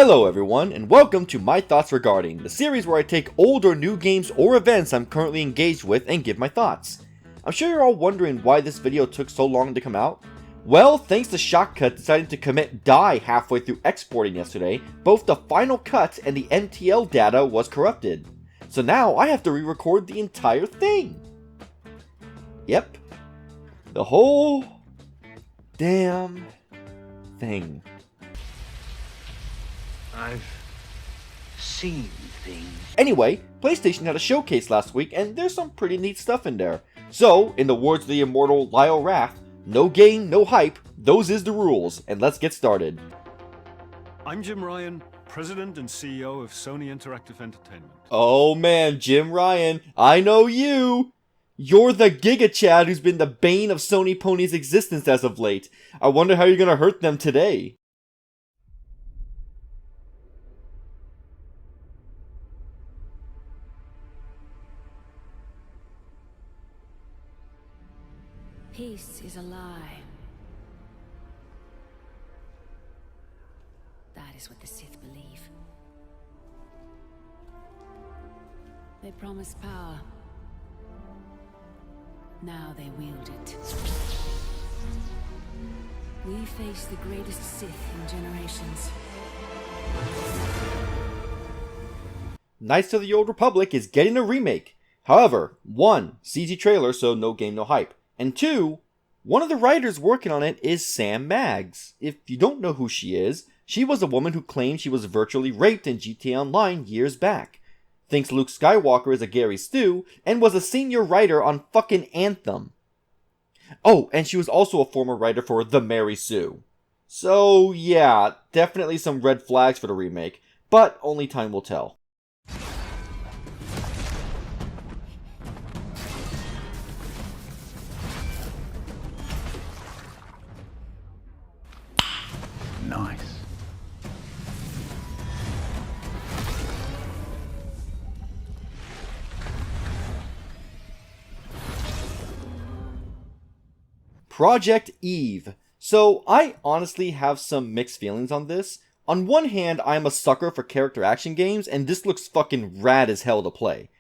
Hello everyone, and welcome to My Thoughts Regarding, the series where I take old or new games or events I'm currently engaged with and give my thoughts. I'm sure you're all wondering why this video took so long to come out. Well, thanks to Shotcut deciding to commit die halfway through exporting yesterday, both the final cut and the MTL data was corrupted. So now I have to re-record the entire thing. Yep. The whole damn thing. I've seen things. Anyway, PlayStation had a showcase last week, and there's some pretty neat stuff in there. So, in the words of the immortal Lyle Rath, no game, no hype, those is the rules, and let's get started. I'm Jim Ryan, President and CEO of Sony Interactive Entertainment. Oh man, Jim Ryan, I know you! You're the Giga Chad who's been the bane of Sony Pony's existence as of late. I wonder how you're gonna hurt them today. Peace is a lie. That is what the Sith believe. They promised power. Now they wield it. We face the greatest Sith in generations. Knights of the Old Republic is getting a remake. However, 1, CG trailer, so no game, no hype. And 2, one of the writers working on it is Sam Maggs. If you don't know who she was a woman who claimed she was virtually raped in GTA Online years back, thinks Luke Skywalker is a Gary Stu, and was a senior writer on fucking Anthem. Oh, and she was also a former writer for The Mary Sue. So yeah, definitely some red flags for the remake, but only time will tell. Nice. Project Eve. So, I honestly have some mixed feelings on this. On one hand, I am a sucker for character action games, and this looks fucking rad as hell to play.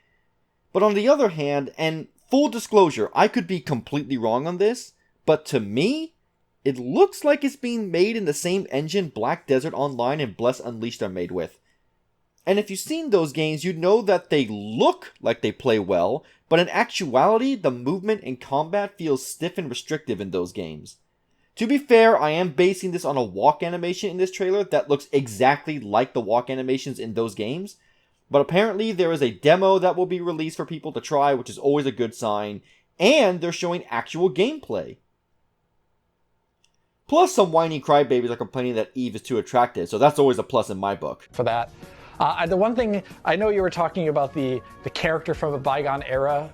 But on the other hand, and full disclosure, I could be completely wrong on this, but to me, it looks like it's being made in the same engine Black Desert Online and Bless Unleashed are made with. And if you've seen those games, you know that they look like they play well, but in actuality, the movement and combat feels stiff and restrictive in those games. To be fair, I am basing this on a walk animation in this trailer that looks exactly like the walk animations in those games, but apparently there is a demo that will be released for people to try, which is always a good sign, and they're showing actual gameplay. Plus, some whiny crybabies are complaining that Eve is too attractive, so that's always a plus in my book. For that. The one thing, I know you were talking about the character from a bygone era.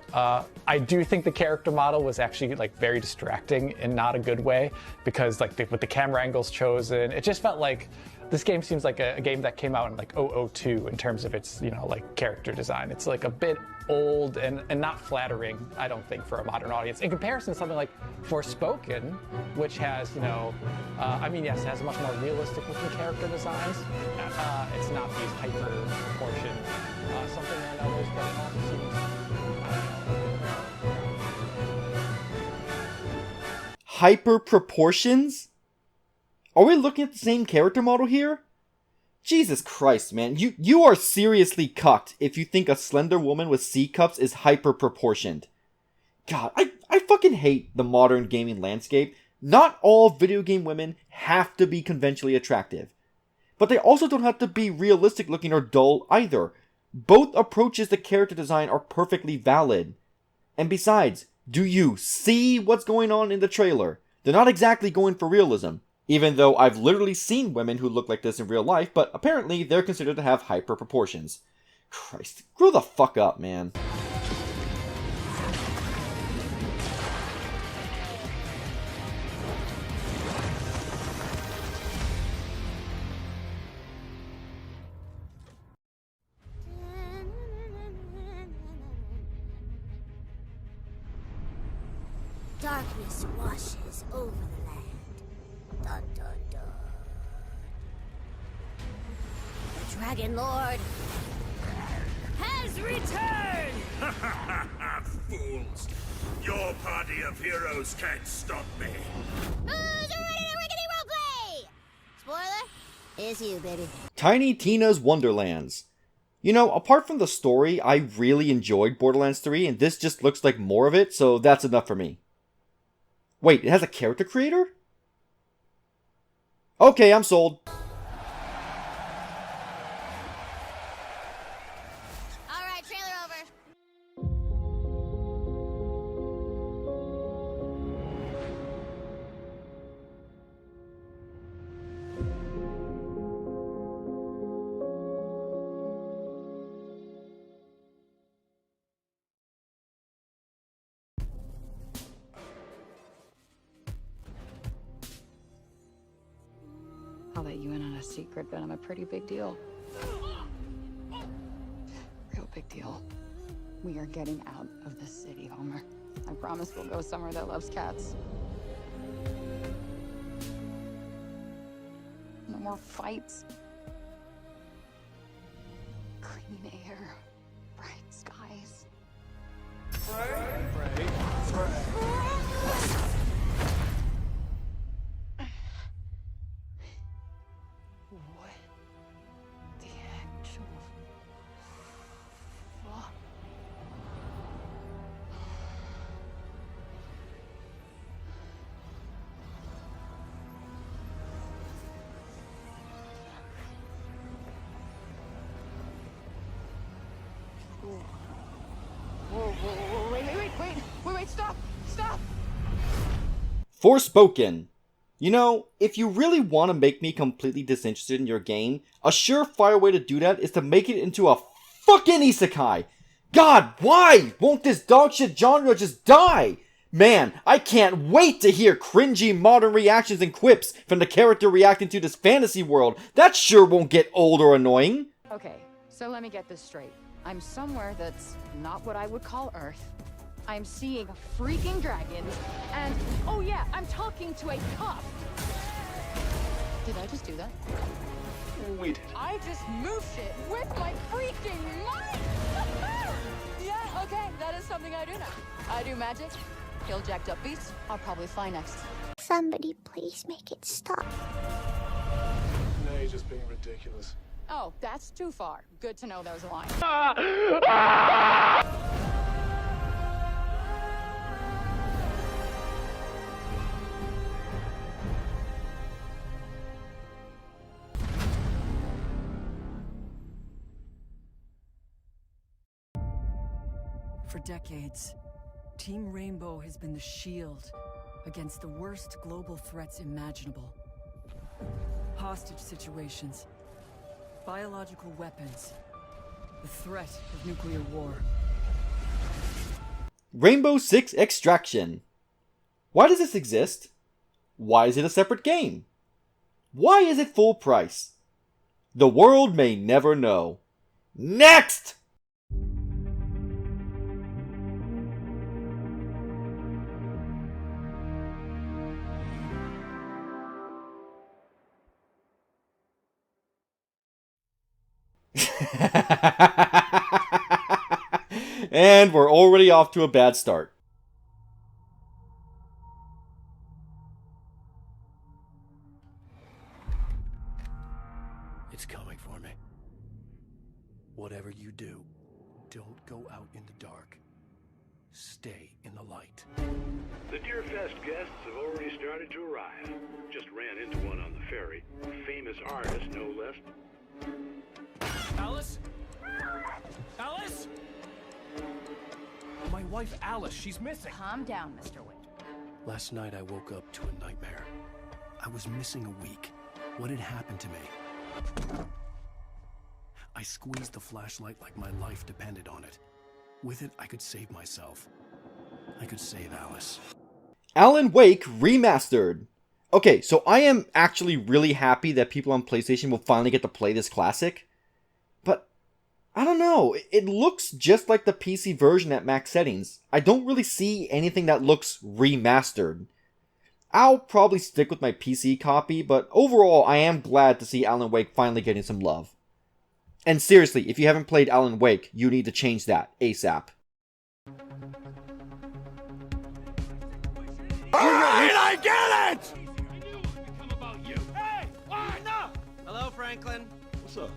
I do think the character model was actually like very distracting in not a good way, because like with the camera angles chosen, it just felt like this game seems like a game that came out in like 002 in terms of its, like character design. It's like a bit old and not flattering, I don't think, for a modern audience. In comparison to something like Forspoken, which has, yes, it has much more realistic looking character designs. It's not these hyper proportioned something or another, but it also seems, Hyper proportions? Are we looking at the same character model here? Jesus Christ, man. You are seriously cucked if you think a slender woman with C cups is hyper-proportioned. God, I fucking hate the modern gaming landscape. Not all video game women have to be conventionally attractive. But they also don't have to be realistic looking or dull either. Both approaches to character design are perfectly valid. And besides, do you see what's going on in the trailer? They're not exactly going for realism. Even though I've literally seen women who look like this in real life, but apparently they're considered to have hyper proportions. Christ, grow the fuck up, man. Darkness washes over the land. Dun, dun, dun. Dragon Lord has returned! Fools! Your party of heroes can't stop me. Who's ready to rickety roleplay? Spoiler? It's you, baby. Tiny Tina's Wonderlands. You know, apart from the story, I really enjoyed Borderlands 3, and this just looks like more of it, so that's enough for me. Wait, it has a character creator? Okay, I'm sold. Alright, trailer over. I'll let you in on a secret, but I'm a pretty big deal. Real big deal. We are getting out of the city, Homer. I promise we'll go somewhere that loves cats. No more fights. Clean air. Bright skies. What the actual fuck? Whoa, wait, stop! Forspoken. You know, if you really want to make me completely disinterested in your game, a surefire way to do that is to make it into a fucking isekai! God, why won't this dogshit genre just die? Man, I can't wait to hear cringy modern reactions and quips from the character reacting to this fantasy world. That sure won't get old or annoying. Okay, so let me get this straight. I'm somewhere that's not what I would call Earth. I'm seeing freaking dragons, and oh yeah, I'm talking to a cop. Did I just do that? We did. I just moved it with my freaking mind! Yeah, okay, that is something I do now. I do magic, kill jacked up beasts, I'll probably fly next. Somebody please make it stop. No, you're just being ridiculous. Oh, that's too far. Good to know that was a line. For decades, Team Rainbow has been the shield against the worst global threats imaginable. Hostage situations, biological weapons, the threat of nuclear war. Rainbow Six Extraction. Why does this exist? Why is it a separate game? Why is it full price? The world may never know. Next! And we're already off to a bad start. It's coming for me. Whatever you do, don't go out in the dark. Stay in the light. The Deerfest guests have already started to arrive. Just ran into one on the ferry. A famous artist, no less. Alice? Alice? My wife Alice, she's missing. Calm down, Mr. Wick. Last night I woke up to a nightmare. I was missing a week. What had happened to me? I squeezed the flashlight like my life depended on it. With it, I could save myself. I could save Alice. Alan Wake Remastered. Okay, so I am actually really happy that people on PlayStation will finally get to play this classic. But, I don't know, it looks just like the PC version at max settings. I don't really see anything that looks remastered. I'll probably stick with my PC copy, but overall I am glad to see Alan Wake finally getting some love. And seriously, if you haven't played Alan Wake, you need to change that ASAP. Alright, I get it! Hello, Franklin. What's up?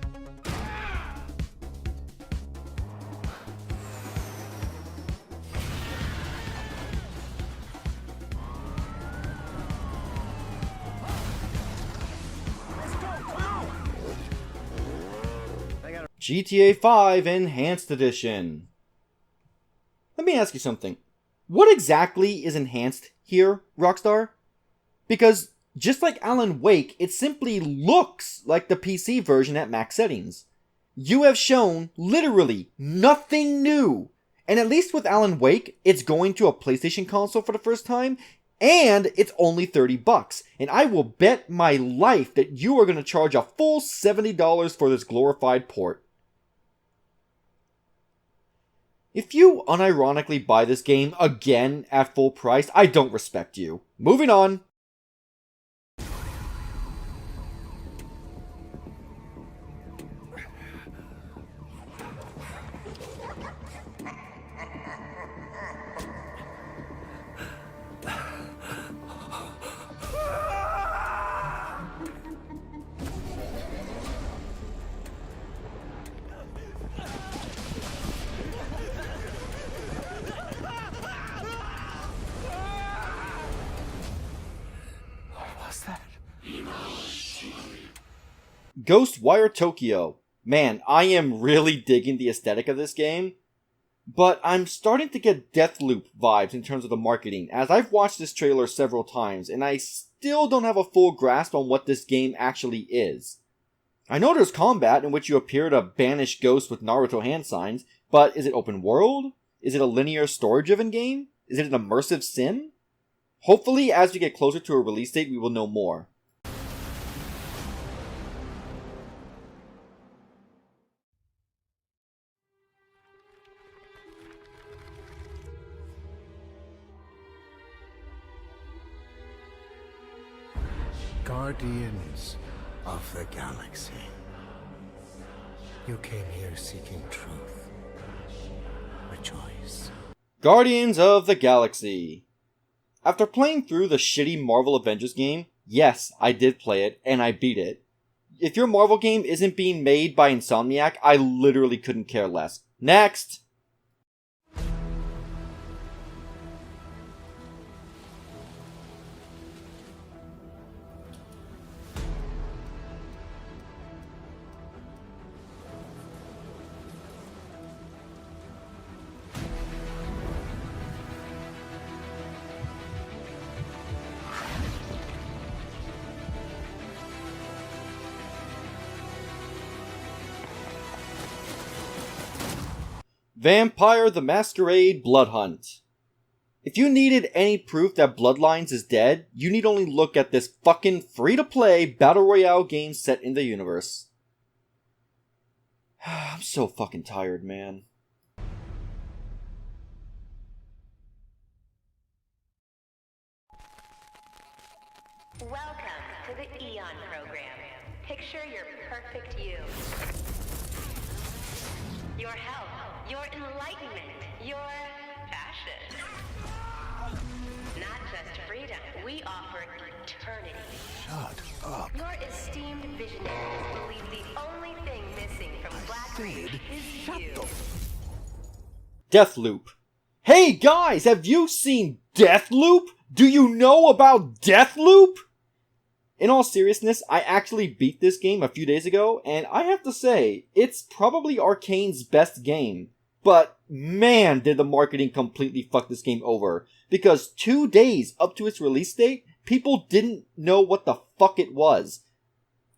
GTA 5 Enhanced Edition. Let me ask you something. What exactly is enhanced here, Rockstar? Because just like Alan Wake, it simply looks like the PC version at max settings. You have shown literally nothing new. And at least with Alan Wake, it's going to a PlayStation console for the first time, and it's only $30. And I will bet my life that you are going to charge a full $70 for this glorified port. If you unironically buy this game again at full price, I don't respect you. Moving on. Ghostwire Tokyo. Man, I am really digging the aesthetic of this game, but I'm starting to get Deathloop vibes in terms of the marketing, as I've watched this trailer several times, and I still don't have a full grasp on what this game actually is. I know there's combat in which you appear to banish ghosts with Naruto hand signs, but is it open world? Is it a linear story-driven game? Is it an immersive sim? Hopefully, as we get closer to a release date, we will know more. Guardians of the Galaxy. You came here seeking truth. Rejoice. Guardians of the Galaxy. After playing through the shitty Marvel Avengers game, yes, I did play it, and I beat it. If your Marvel game isn't being made by Insomniac, I literally couldn't care less. Next! Vampire the Masquerade Bloodhunt. If you needed any proof that Bloodlines is dead, you need only look at this fucking free-to-play Battle Royale game set in the universe. I'm so fucking tired, man. Welcome to the Eon program. Picture your perfect you. Your health, your enlightenment, your fashion. Not just freedom, we offer eternity. Shut up. Your esteemed visionaries believe the only thing missing from Black Reach is you. Deathloop. Hey guys, have you seen Deathloop? Do you know about Deathloop? In all seriousness, I actually beat this game a few days ago, and I have to say, it's probably Arcane's best game. But man, did the marketing completely fuck this game over. Because 2 days up to its release date, people didn't know what the fuck it was.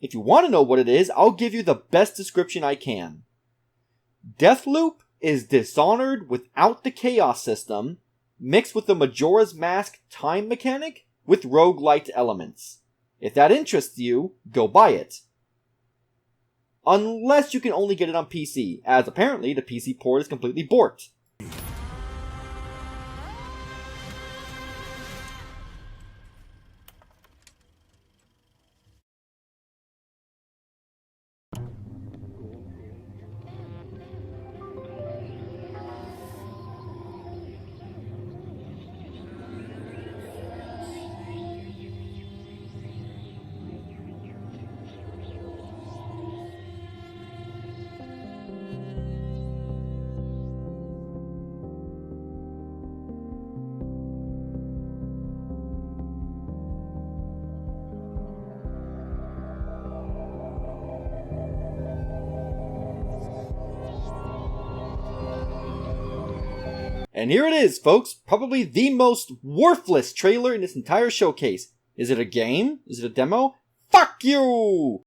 If you want to know what it is, I'll give you the best description I can. Deathloop is Dishonored without the Chaos system, mixed with the Majora's Mask time mechanic with roguelite elements. If that interests you, go buy it. Unless you can only get it on PC, as apparently the PC port is completely borked. And here it is, folks, probably the most worthless trailer in this entire showcase. Is it a game? Is it a demo? Fuck you!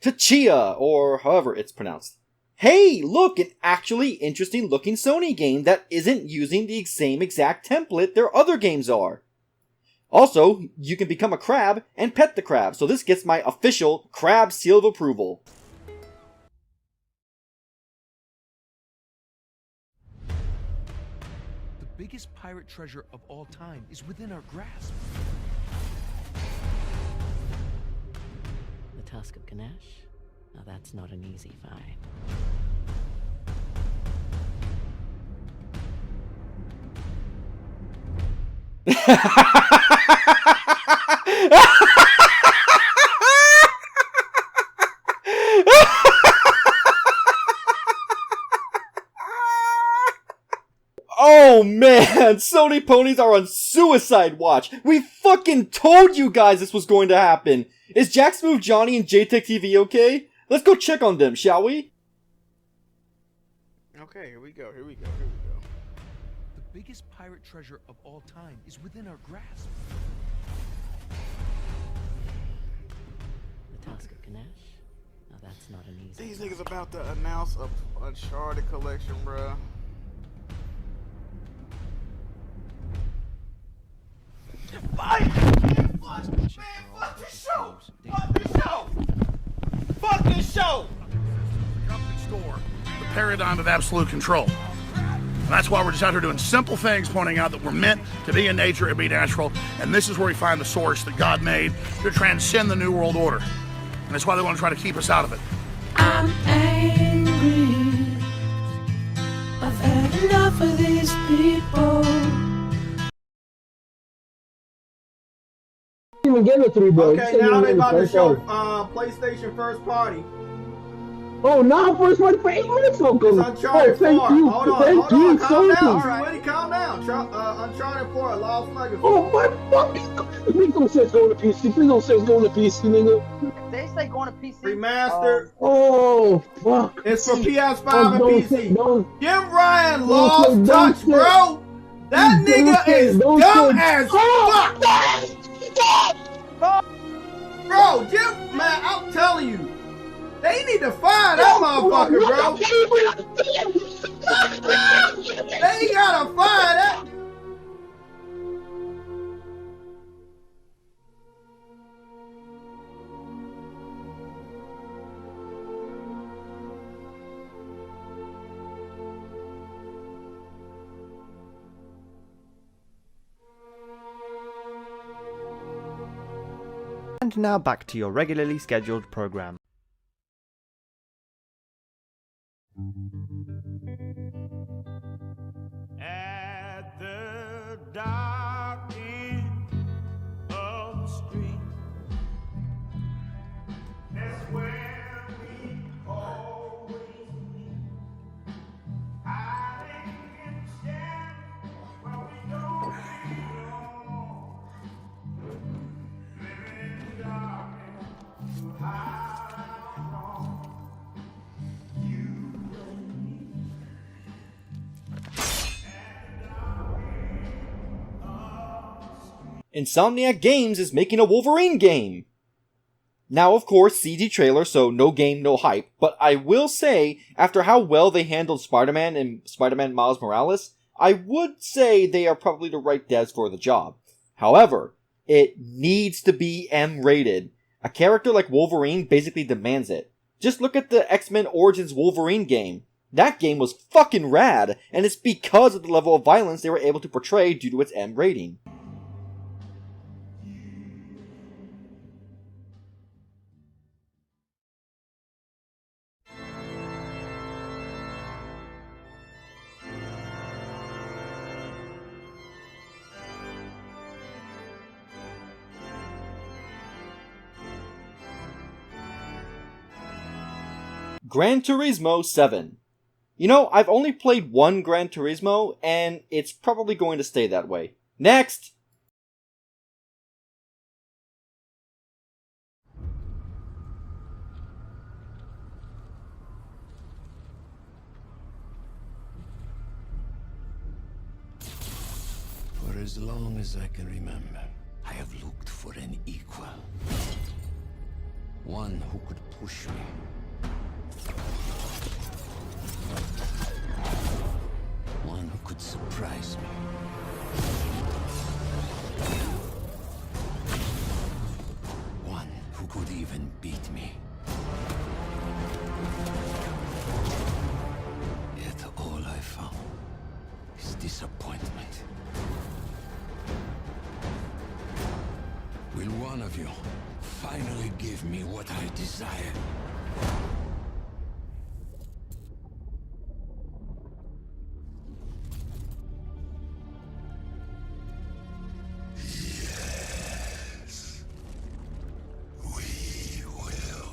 To Chia, or however it's pronounced. Hey, look, an actually interesting looking Sony game that isn't using the same exact template their other games are. Also, you can become a crab and pet the crab, so this gets my official crab seal of approval. The biggest pirate treasure of all time is within our grasp. The Tusk of Ganesh? Now that's not an easy find. Oh man, Sony ponies are on suicide watch. We fucking told you guys this was going to happen. Is Jack Smooth Johnny and JTech TV okay? Let's go check on them, shall we? Okay, here we go. The biggest pirate treasure of all time is within our grasp. The Tusk of Ganesh? Now that's not an easy These niggas about to announce a Uncharted collection, bruh. Fuck this show! Fuck this show! Fuck this show! The company store, the paradigm of absolute control. And that's why we're just out here doing simple things, pointing out that we're meant to be in nature and be natural. And this is where we find the source that God made to transcend the New World Order. And that's why they want to try to keep us out of it. I'm angry. I've had enough of these people. Even give it 3, bro. Okay, now they about to show PlayStation first party. Oh, now first party for 8 minutes ago. It's Uncharted 4. Hold on, calm down. Alright, calm down. Uncharted 4, Lost Legacy. Oh my fucking! Please don't say it's going to PC. Please don't say it's going to PC, nigga. They say going to PC. Remastered. Oh fuck! It's for PS5 and PC. Jim Ryan lost touch, bro. That nigga is dumb as fuck. Bro, Jim, man, I'm telling you, they need to find that motherfucker, bro. They gotta find that. And now back to your regularly scheduled program. At the dark end of the street, that's where we always meet. Hiding in the shadows where we don't belong. Living in darkness to hide our wrong. You and me. Insomniac Games is making a Wolverine game! Now, of course, CG trailer, so no game, no hype, but I will say, after how well they handled Spider-Man and Spider-Man Miles Morales, I would say they are probably the right devs for the job. However, it needs to be M-rated. A character like Wolverine basically demands it. Just look at the X-Men Origins Wolverine game. That game was fucking rad, and it's because of the level of violence they were able to portray due to its M rating. Gran Turismo 7. You know, I've only played one Gran Turismo, and it's probably going to stay that way. Next! For as long as I can remember, I have looked for an equal. One who could push me. One who could surprise me. One who could even beat me. Yet all I found is disappointment. Will one of you finally give me what I desire? Yes. We will.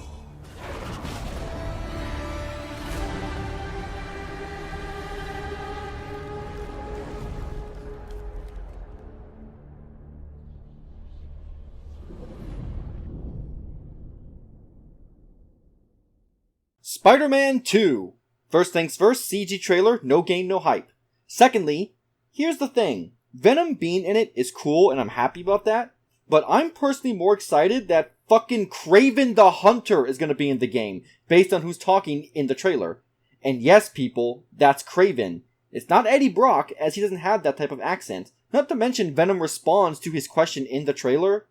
Spider-Man 2. First things first, CG trailer, no gain, no hype. Secondly, here's the thing. Venom being in it is cool and I'm happy about that, but I'm personally more excited that fucking Kraven the Hunter is gonna be in the game, based on who's talking in the trailer. And yes, people, that's Kraven. It's not Eddie Brock, as he doesn't have that type of accent. Not to mention Venom responds to his question in the trailer.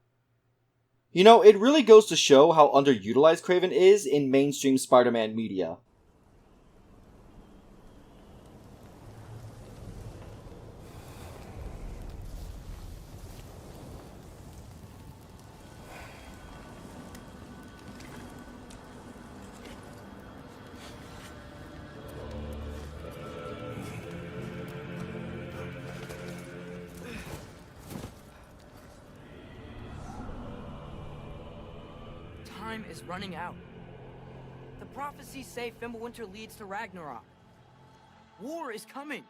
You know, it really goes to show how underutilized Kraven is in mainstream Spider-Man media. Time is running out. The prophecies say Fimbulwinter leads to Ragnarok. War is coming.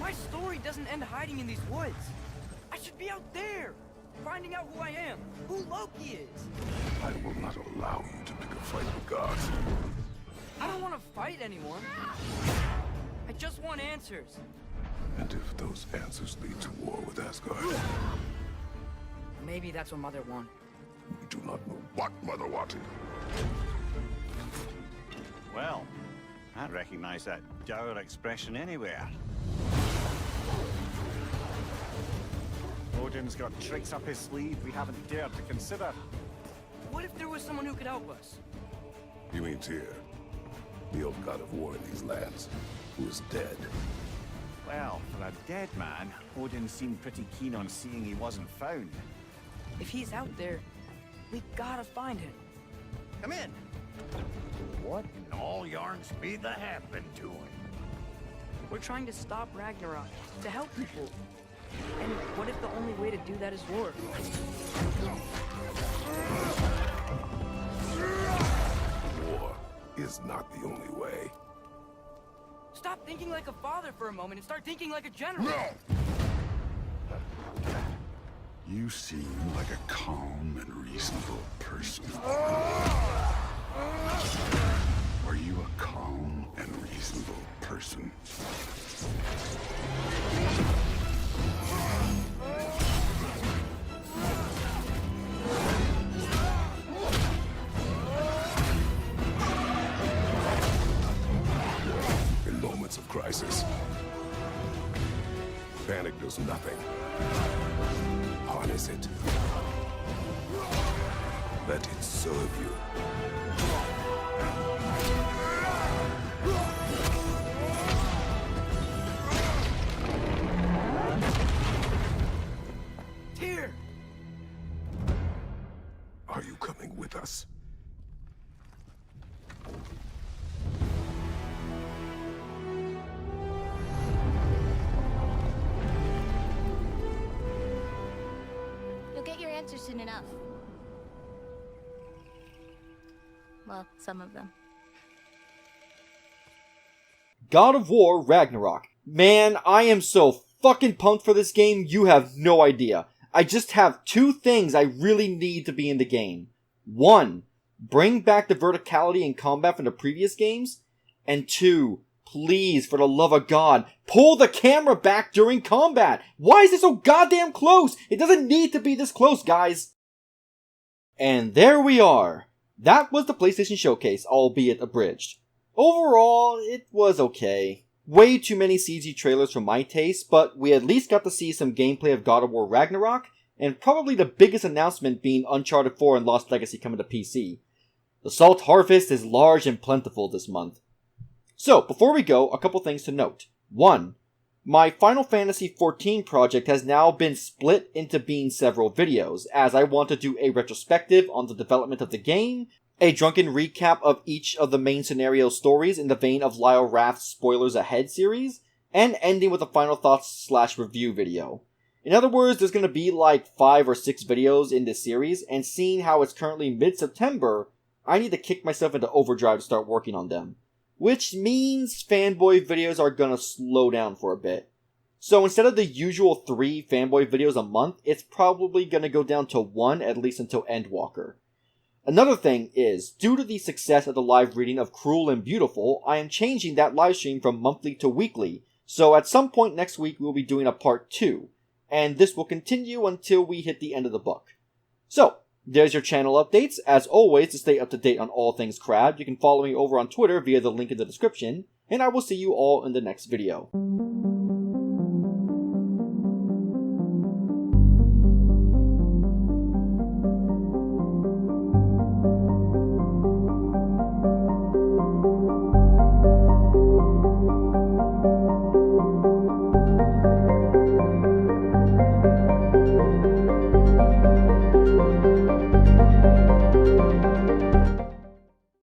My story doesn't end hiding in these woods. I should be out there, finding out who I am, who Loki is. I will not allow you to pick a fight with gods. I don't want to fight anyone. I just want answers. And if those answers lead to war with Asgard, maybe that's what Mother wanted. we do not know what Mother wanted. Well, I recognize that dour expression anywhere. Odin's got tricks up his sleeve we haven't dared to consider. What if there was someone who could help us? You mean Tyr, the old god of war in these lands, who is dead? Well, for a dead man, Odin seemed pretty keen on seeing he wasn't found. If he's out there, we gotta find him. Come in. What in all yarns be the happened to him? We're trying to stop Ragnarok, to help people. And what if the only way to do that is war? War is not the only way. Stop thinking like a father for a moment and start thinking like a general. You seem like a calm and reasonable person. Are you a calm and reasonable person? In moments of crisis, panic does nothing. Harness it. Let it serve you. Tyr! Are you coming with us? You'll get your answer soon enough. Well, some of them. God of War Ragnarok. Man, I am so fucking pumped for this game, you have no idea. I just have two things I really need to be in the game. 1, bring back the verticality in combat from the previous games. And 2, please, for the love of God, pull the camera back during combat! Why is it so goddamn close? It doesn't need to be this close, guys! And there we are. That was the PlayStation Showcase, albeit abridged. Overall, it was okay. Way too many CG trailers for my taste, but we at least got to see some gameplay of God of War Ragnarok, and probably the biggest announcement being Uncharted 4 and Lost Legacy coming to PC. The salt harvest is large and plentiful this month. So, before we go, a couple things to note. 1. My Final Fantasy XIV project has now been split into being several videos, as I want to do a retrospective on the development of the game, a drunken recap of each of the main scenario stories in the vein of Lyle Rath's Spoilers Ahead series, and ending with a final thoughts / review video. In other words, there's going to be like 5 or 6 videos in this series, and seeing how it's currently mid-September, I need to kick myself into overdrive to start working on them. Which means fanboy videos are gonna slow down for a bit. So instead of the usual 3 fanboy videos a month, it's probably gonna go down to 1 at least until Endwalker. Another thing is, due to the success of the live reading of Cruel and Beautiful, I am changing that livestream from monthly to weekly, so at some point next week we'll be doing a part 2, and this will continue until we hit the end of the book. So, there's your channel updates. As always, to stay up to date on all things Crab, you can follow me over on Twitter via the link in the description, and I will see you all in the next video.